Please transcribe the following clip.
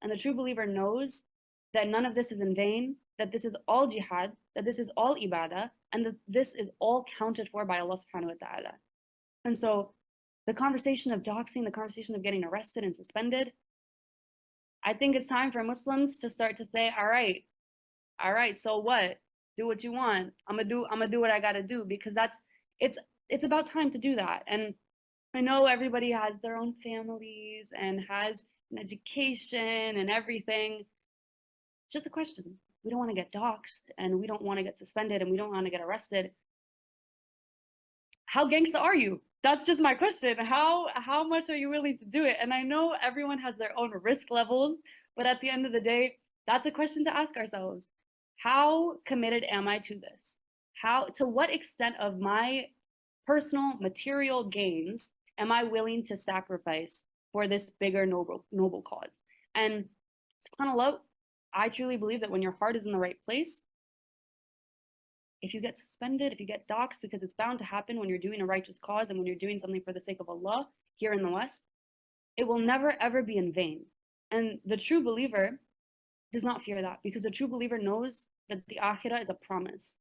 And the true believer knows that none of this is in vain, that this is all jihad, that this is all ibadah, and that this is all counted for by Allah subhanahu wa ta'ala. And so the conversation of doxing, the conversation of getting arrested and suspended, I think it's time for Muslims to start to say, all right, so what? Do what you want. I'm gonna do what I gotta do, because it's about time to do that. And I know everybody has their own families and has an education and everything. It's just a question. We don't want to get doxxed, and we don't want to get suspended, and we don't want to get arrested. How gangsta are you? That's just my question. How much are you willing to do it? And I know everyone has their own risk levels, but at the end of the day, that's a question to ask ourselves. How committed am I to this? To what extent of my personal material gains am I willing to sacrifice for this bigger noble cause? And subhanAllah, I truly believe that when your heart is in the right place, if you get suspended, if you get doxxed, because it's bound to happen when you're doing a righteous cause and when you're doing something for the sake of Allah here in the West, it will never ever be in vain. And the true believer does not fear that, because the true believer knows that the akhirah is a promise.